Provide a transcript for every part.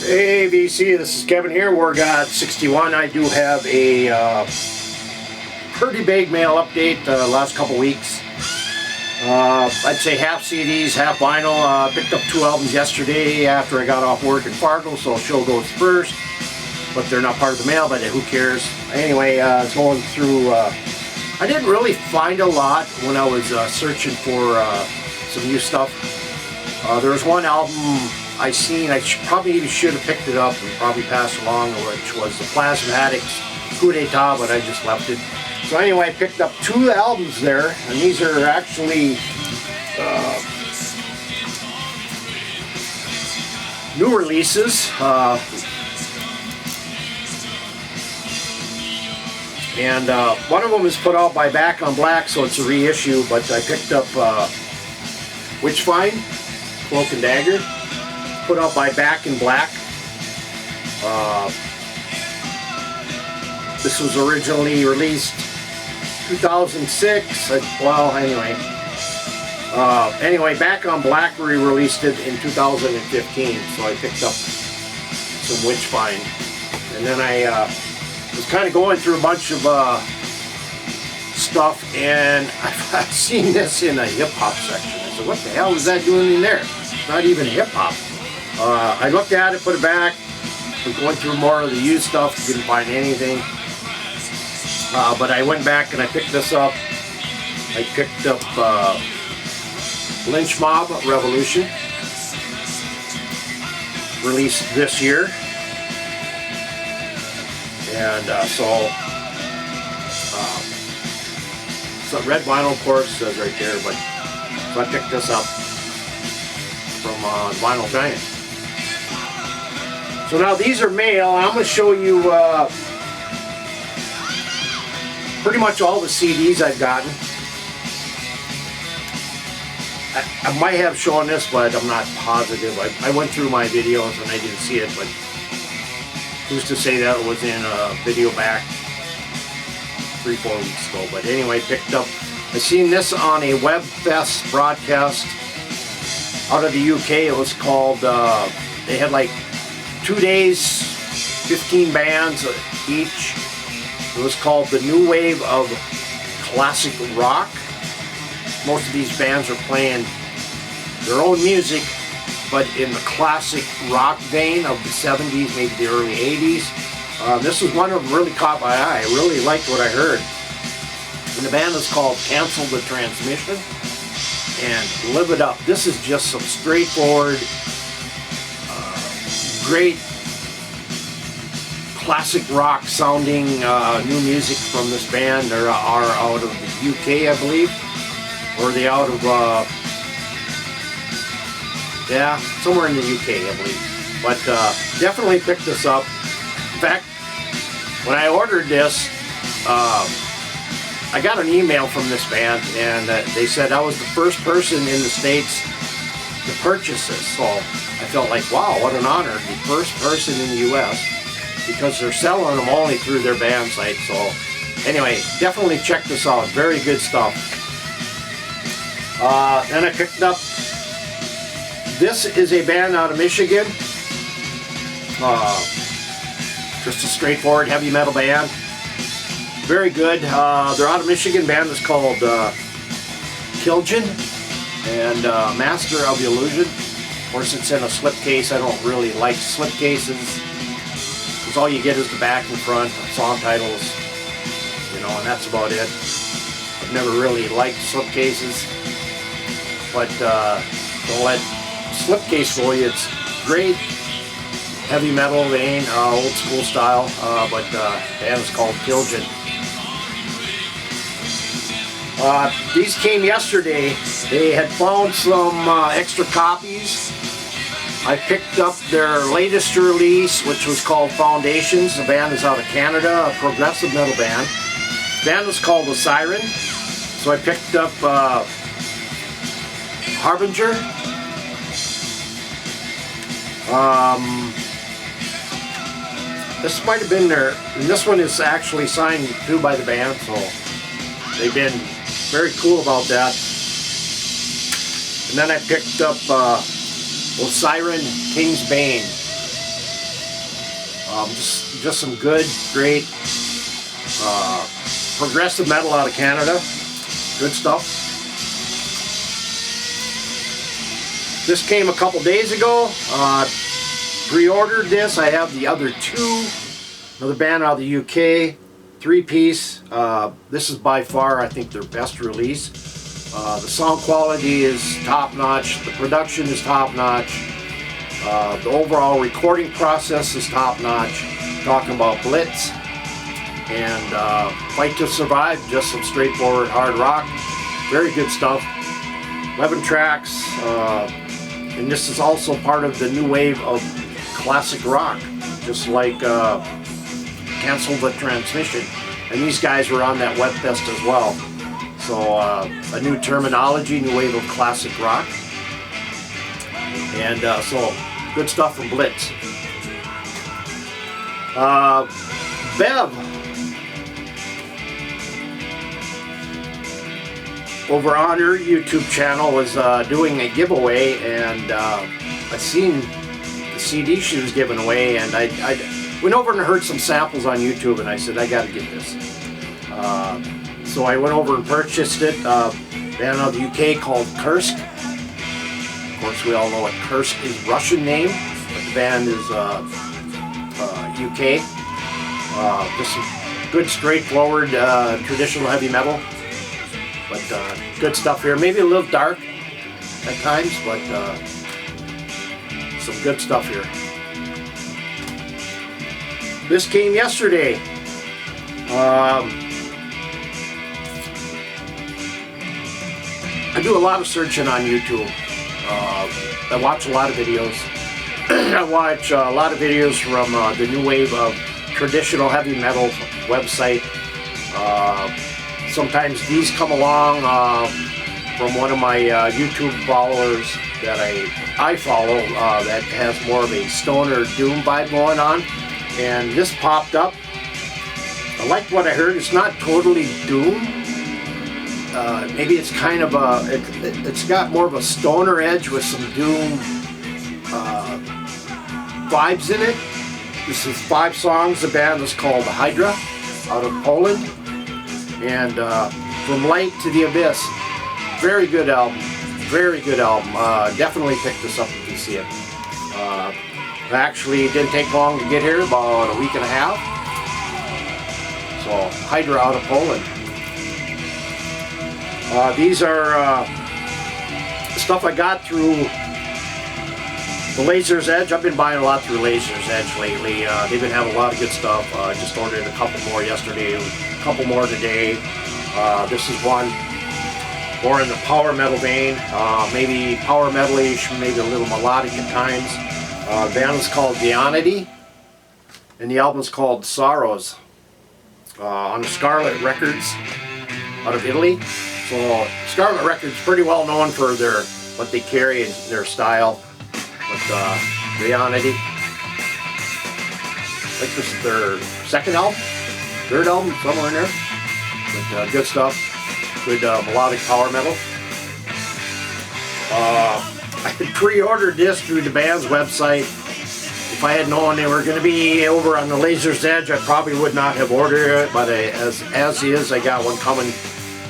Hey BC, this is Kevin here, Wargods 61. I do have a pretty big mail update last couple weeks. I'd say half CDs, half vinyl. Picked up 2 albums yesterday after I got off work in Fargo, so I'll show those first. But they're not part of the mail, but who cares? Anyway, going through, I didn't really find a lot when I was searching for some new stuff. There was one album I seen, I probably should have picked it up and probably passed along, which was the Plasmatics Coup d'etat, but I just left it. So anyway, I picked up 2 albums there, and these are actually new releases. And one of them is put out by Back on Black, so it's a reissue, but I picked up Witchfind, Cloak and Dagger, put out by Back in Black. This was originally released 2006. Anyway, Back on Black re-released it in 2015, so I picked up some Witchfind. And then I was kind of going through a bunch of stuff, and I've seen this in a hip-hop section. I said, what the hell is that doing in there? It's not even hip-hop. I looked at it, put it back. Was going through more of the used stuff, didn't find anything. But I went back and I picked this up. I picked up Lynch Mob Revolution, released this year. And so red vinyl, of course, says right there, but so I picked this up from Vinyl Giant. So now these are mail. I'm going to show you pretty much all the CDs I've gotten. I might have shown this, but I'm not positive. I went through my videos and I didn't see it, but who's to say that it was in a video back 3-4 weeks ago. But anyway, picked up, I seen this on a Webfest broadcast out of the UK. It was called, they had like 2 days, 15 bands each. It was called the New Wave of Classic Rock. Most of these bands are playing their own music, but in the classic rock vein of the 70s, maybe the early 80s. This was one of them really caught my eye. I really liked what I heard. And the band is called Cancel the Transmission and Live It Up. This is just some straightforward, great classic rock sounding new music from this band. They are out of the UK, I believe, or they out of yeah, somewhere in the UK, I believe. But definitely picked this up. In fact, when I ordered this, I got an email from this band, and they said I was the first person in the States to purchase this. So I felt like, wow, what an honor, the first person in the US, because they're selling them only through their band site. So anyway, definitely check this out. Very good stuff. Then I picked up, this is a band out of Michigan. Just a straightforward heavy metal band. Very good. They're out of Michigan. Band is called Kilgin and Master of the Illusion. Of course, it's in a slipcase. I don't really like slipcases, because all you get is the back and front, song titles, you know, and that's about it. I've never really liked slipcases, but don't let slipcase fool you. It's great heavy metal vein, old school style, but the band is called Kilgin. These came yesterday. They had found some extra copies. I picked up their latest release, which was called Foundations. The band is out of Canada, a progressive metal band. The band is called The Siren. So I picked up Harbinger. This might have been their, and this one is actually signed too by the band, so they've been very cool about that. And then I picked up Siren King's Bane. Just some good, great progressive metal out of Canada. Good stuff. This came a couple days ago. Pre-ordered this. I have the other two. Another band out of the UK, 3-piece. This is by far, I think, their best release. The sound quality is top-notch. The production is top-notch. The overall recording process is top-notch. Talking about Blitz and Fight to Survive, just some straightforward hard rock. Very good stuff. 11 tracks, and this is also part of the new wave of classic rock, just like Cancel the Transmission. And these guys were on that Webfest as well. So a new terminology, new wave of classic rock. And so good stuff from Blitz. Bev over on her YouTube channel was doing a giveaway, and I seen the CD she was giving away, and I went over and heard some samples on YouTube, and I said, I gotta get this. So I went over and purchased it. Band out of the UK called Kursk. Of course, we all know what Kursk is Russian name, but the band is UK. Just some good, straightforward, traditional heavy metal. But good stuff here. Maybe a little dark at times, but some good stuff here. This came yesterday. I do a lot of searching on YouTube. I watch a lot of videos. I watch a lot of videos from the new wave of traditional heavy metal website. Sometimes these come along from one of my YouTube followers that I follow that has more of a stoner doom vibe going on, and this popped up. I liked what I heard. It's not totally doom. Maybe it's kind of it's got more of a stoner edge with some doom vibes in it. This is 5 songs. The band is called Hydra out of Poland. And From Light to the Abyss, very good album, very good album. Definitely pick this up if you see it. Actually, it didn't take long to get here, about a week and a half. So, Hydra out of Poland. These are stuff I got through the Laser's Edge. I've been buying a lot through Laser's Edge lately. They've been having a lot of good stuff. Just ordered a couple more yesterday, a couple more today. This is one more in the power metal vein, maybe power metal-ish, maybe a little melodic at times. The band is called Dianity, and the album is called Sorrows, on Scarlet Records out of Italy. So Scarlet Records pretty well known for what they carry and their style. But Dianity, I think this is their second album, third album, somewhere in there. But good stuff, good melodic power metal. I had pre-ordered this through the band's website. If I had known they were going to be over on the Laser's Edge, I probably would not have ordered it. But as is, I got one coming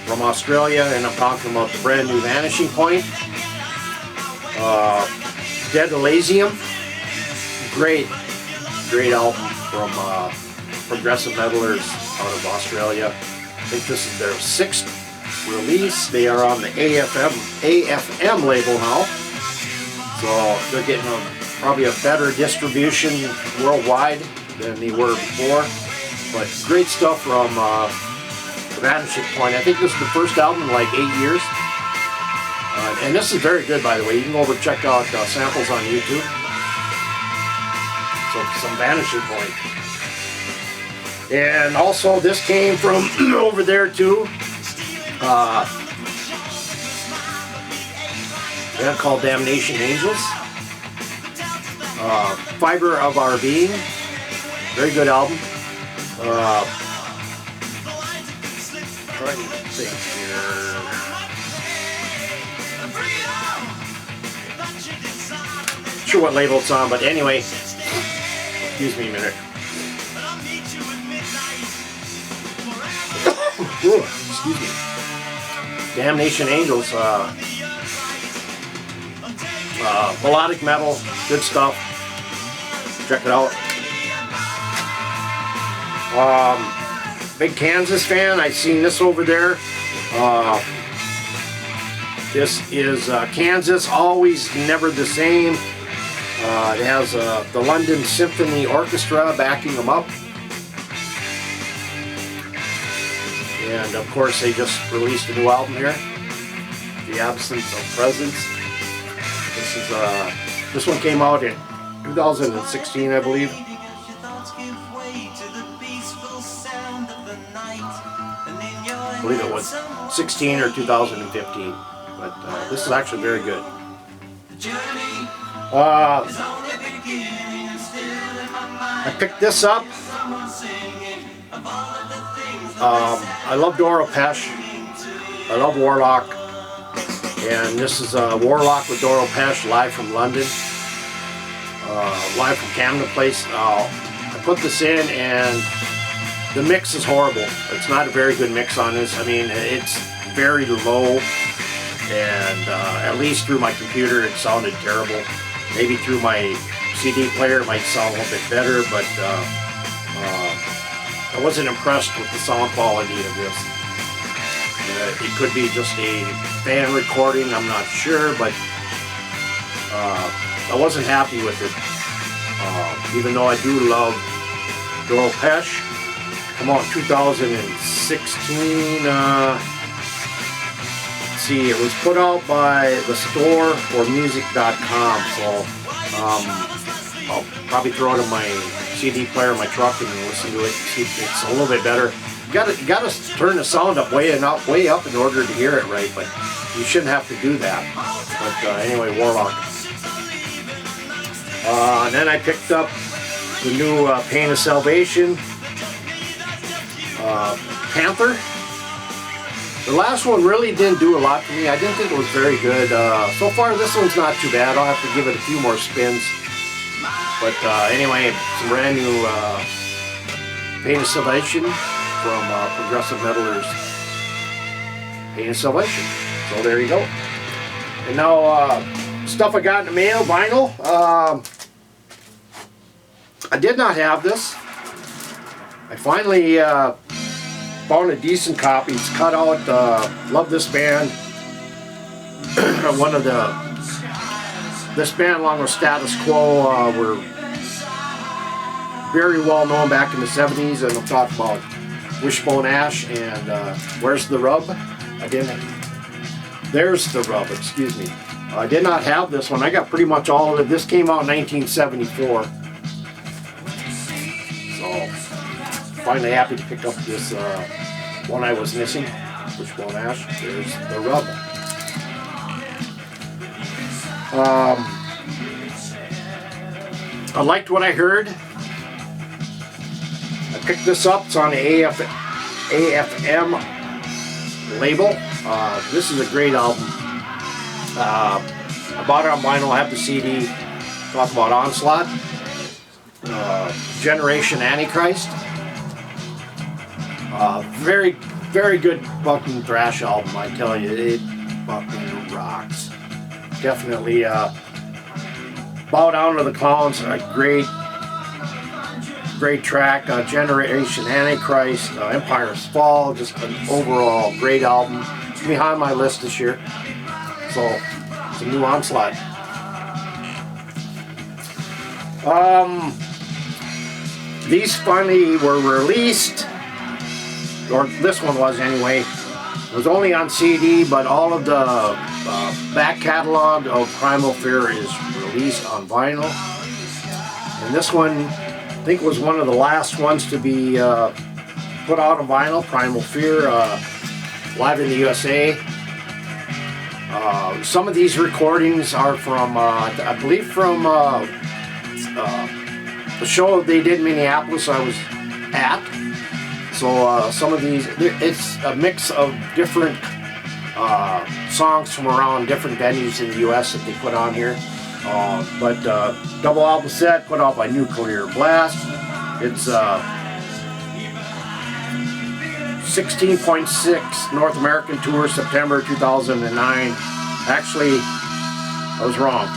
from Australia, and I'm talking about the brand new Vanishing Point. Dead Elysium, great album from progressive metalers out of Australia. I think this is their 6th release. They are on the AFM label now, so they're getting probably a better distribution worldwide than they were before. But great stuff from the Vanishing Point. I think this is the first album in like 8 years. And this is very good, by the way. You can go over and check out samples on YouTube. So, some Vanishing Point. And also, this came from over there, too. A band called Damnation Angels. Fiber of Our Being. Very good album. Trying to think here. Not sure what label it's on, but anyway, excuse me a minute. Ooh, excuse me. Damnation Angels. Melodic metal, good stuff. Check it out. Big Kansas fan. I seen this over there. This is Kansas, Always Never the Same. It has the London Symphony Orchestra backing them up. And of course they just released a new album here, The Absence of Presence. This one came out in 2016, I believe. I believe it was 16 or 2015, but this is actually very good. I picked this up. I love Doro Pesh. I love Warlock. And this is Warlock with Doro Pesh, live from London. Live from Camden Place. I put this in and the mix is horrible. It's not a very good mix on this. I mean, it's very low. And at least through my computer it sounded terrible. Maybe through my CD player it might sound a little bit better, but I wasn't impressed with the sound quality of this. It could be just a fan recording, I'm not sure, but I wasn't happy with it. Even though I do love Doro Pesh. Come out in 2016. Let's see, it was put out by the store or music.com, so I'll probably throw it in my CD player in my truck and listen to it. See if it's a little bit better. You gotta turn the sound up way up in order to hear it right, but you shouldn't have to do that. But anyway, Warlock. And then I picked up the new Pain of Salvation, Panther. The last one really didn't do a lot for me. I didn't think it was very good. So far, this one's not too bad. I'll have to give it a few more spins. But anyway, some brand new Pain of Salvation from Progressive Metalers. Pain of Salvation. So there you go. And now, stuff I got in the mail, vinyl. I did not have this. I finally found a decent copy. It's cut out. Love this band. This band along with Status Quo were very well known back in the 70s, and I'm talking about Wishbone Ash and Where's the Rub? There's the Rub, excuse me. I did not have this one. I got pretty much all of it. This came out in 1974. So, finally happy to pick up this one I was missing. Wishbone Ash. There's the Rub. I liked what I heard. I picked this up. It's on the AFM label. This is a great album. I bought it on vinyl. I have the CD. Talk about Onslaught. Generation Antichrist. Very, very good fucking thrash album, I tell you. It fucking rocks. Definitely Bow Down to the Clowns, a great track. Generation Antichrist, Empire's Fall, just an overall great album. It's behind my list this year. So, it's a new Onslaught. These finally were released, or this one was anyway. It was only on CD, but all of the back catalog of Primal Fear is released on vinyl. And this one, I think, was one of the last ones to be put out on vinyl. Primal Fear, live in the USA. Some of these recordings are from, I believe, from the show they did in Minneapolis I was at. So some of these, it's a mix of different songs from around different venues in the US that they put on here. But double album set put out by Nuclear Blast. It's 16.6 North American Tour, September 2009. Actually, I was wrong.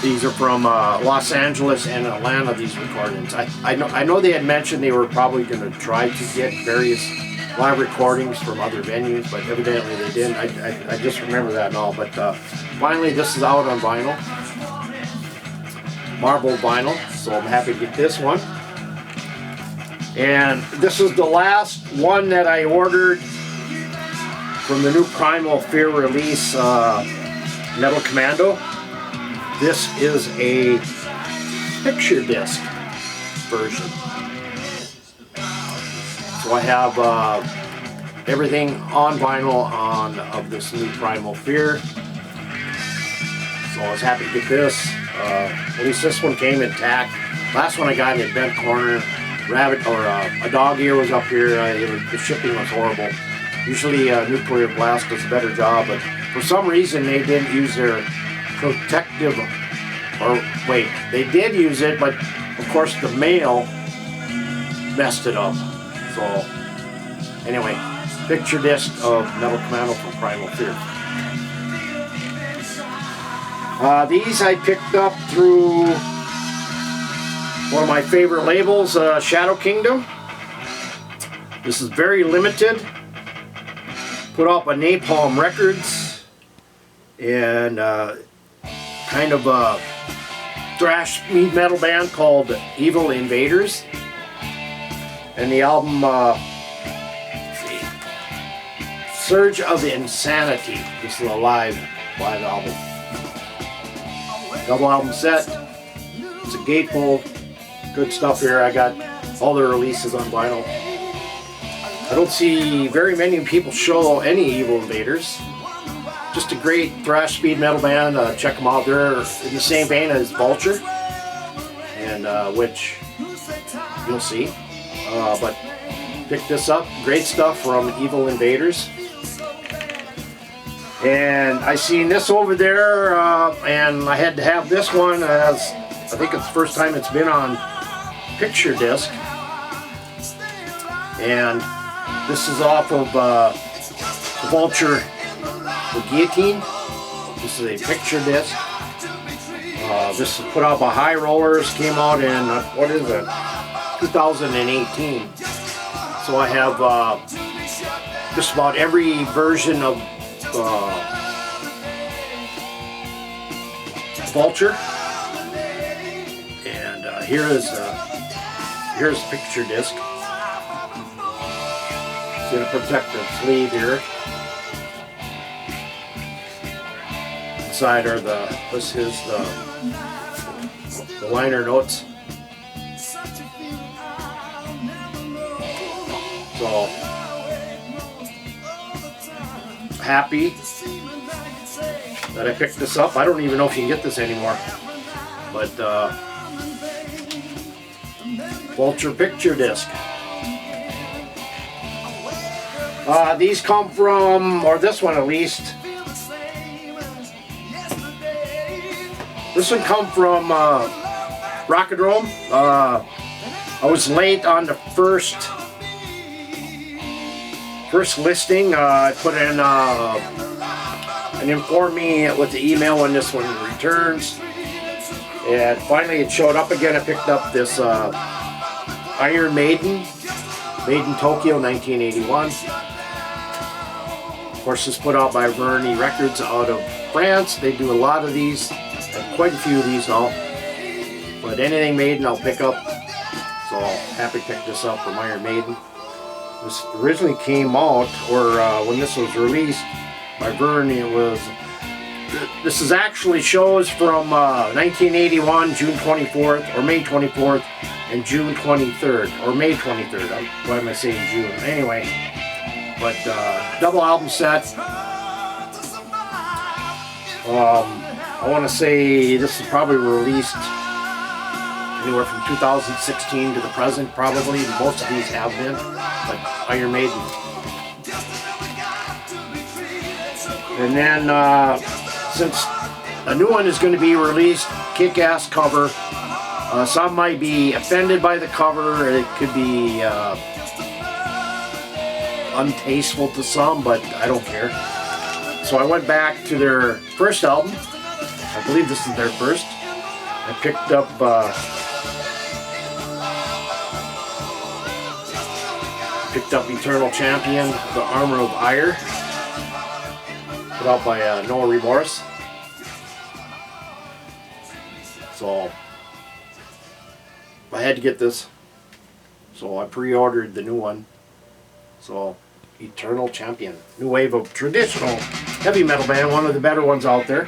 These are from Los Angeles and Atlanta, these recordings. I know they had mentioned they were probably going to try to get various live recordings from other venues, but evidently they didn't. I just remember that and all. But finally, this is out on vinyl. Marble vinyl, so I'm happy to get this one. And this is the last one that I ordered from the new Primal Fear release, Metal Commando. This is a picture disc version. So I have everything on vinyl of this new Primal Fear. So I was happy to get this. At least this one came intact. Last one I got in a bent corner. Rabbit or a dog ear was up here. The shipping was horrible. Usually Nuclear Blast does a better job, but for some reason they didn't use their protective, or wait, they did use it, but of course the mail messed it up. So anyway, picture disc of Metal Commando from Primal Fear. These I picked up through one of my favorite labels, Shadow Kingdom. This is very limited. Put out by Napalm Records, and kind of a thrash speed metal band called Evil Invaders. And the album, let's see, Surge of Insanity. This is a live album. Double album set. It's a gatefold. Good stuff here. I got all the releases on vinyl. I don't see very many people show any Evil Invaders. Just a great thrash speed metal band. Check them out. They're in the same vein as Vulture, and which you'll see. But pick this up. Great stuff from Evil Invaders. And I seen this over there, and I had to have this one, as I think it's the first time it's been on picture disc. And this is off of the Vulture, the Guillotine. This is a picture disc. This is put out by High Rollers. Came out in, what is it, 2018. So I have just about every version of Vulture, and here's a picture disc. It's in a protective sleeve here. Inside are the liner notes. So happy that I picked this up. I don't even know if you can get this anymore, but Vulture picture disc. These come from, or this one at least, this one come from Rockadrome. I was late on the first listing. I put in and informed me with the email when this one returns, and finally it showed up again. I picked up this Iron Maiden Tokyo 1981. Of course, it's put out by Verny Records out of France. They do a lot of these, and quite a few of these now, but anything Maiden I'll pick up, so happy to pick this up from Iron Maiden. This originally came out, or when this was released by Vern, this is actually shows from 1981, June 24th, or May 24th, and June 23rd, or May 23rd. Why am I saying June? Anyway, but double album set. I want to say this is probably released anywhere from 2016 to the present, probably. Most of these have been, but Iron Maiden. And then, since a new one is going to be released, kick-ass cover. Some might be offended by the cover. It could be untasteful to some, but I don't care. So I went back to their first album. I believe this is their first. I picked up Eternal Champion, The Armor of Ire, put out by No Remorse. So I had to get this, so I pre-ordered the new one. So Eternal Champion, new wave of traditional heavy metal band, one of the better ones out there.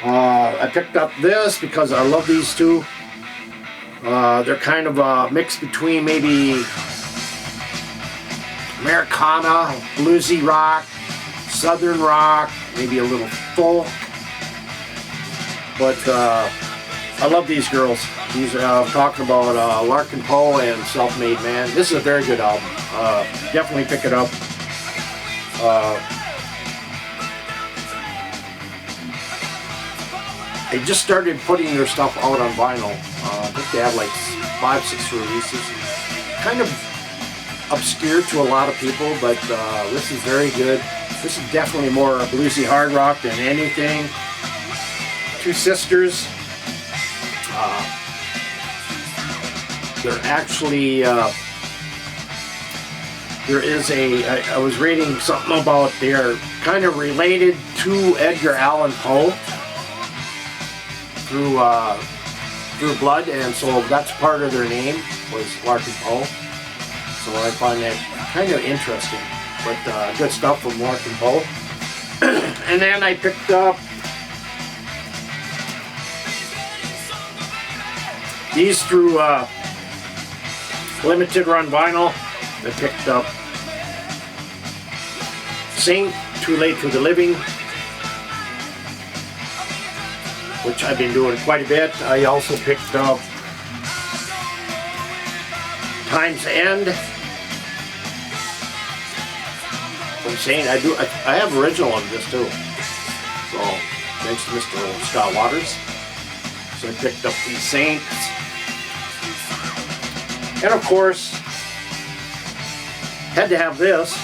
I picked up this because I love these two. They're kind of a mix between maybe Americana, bluesy rock, southern rock, maybe a little folk. But I love these girls. These I'm talking about Larkin Poe and Self-Made Man. This is a very good album. Definitely pick it up. They just started putting their stuff out on vinyl. I think they have like 5-6 releases. Kind of obscure to a lot of people, but this is very good. This is definitely more bluesy hard rock than anything. Two sisters. They're actually, there is I was reading something about they're kind of related to Edgar Allan Poe through blood, and so that's part of their name was Larkin Poe. So I find that kind of interesting, but good stuff from Larkin Poe. And then I picked up these through limited run vinyl. I picked up Saint, Too Late for the Living, which I've been doing quite a bit. I also picked up Time's End from Saint. I have original of this too. So thanks to Mr. Scott Waters. So I picked up these Saints. And of course, had to have this.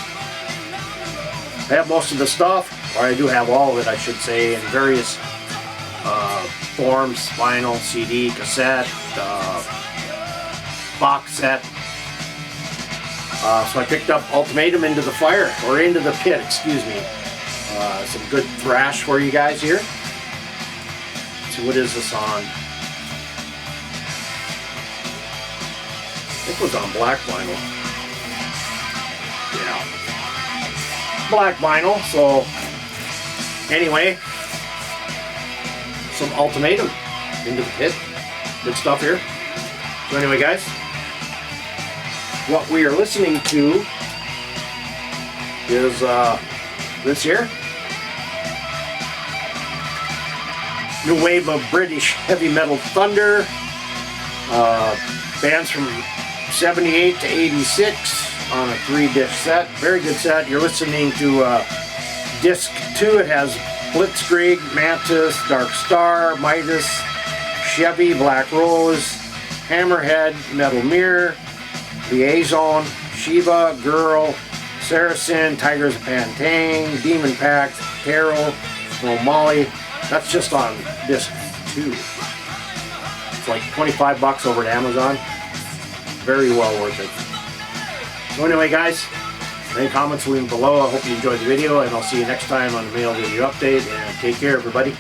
I have most of the stuff, or I do have all of it, I should say, in various forms: vinyl, CD, cassette, box set. So I picked up Ultimatum Into the Fire, or Into the Pit, excuse me. Some good thrash for you guys here. Let's see, what is the song? I think it was on black vinyl. Yeah. Black vinyl, so anyway, some Ultimatum Into the Pit. Good stuff here. So anyway, guys, what we are listening to is this here. New wave of British heavy metal thunder. Bands from 78 to 86 on a 3-disc set. Very good set. You're listening to disc 2. It has Blitzkrieg, Mantis, Dark Star, Midas, Chevy, Black Rose, Hammerhead, Metal Mirror, Liaison, Shiva, Girl, Saracen, Tigers of Pantang, Demon Pact, Carol, Molly. That's just on disc 2. It's like 25 bucks over at Amazon. Very well worth it. So anyway, guys, any comments, leave them below. I hope you enjoyed the video, and I'll see you next time on the Mail Video Update. And take care, everybody.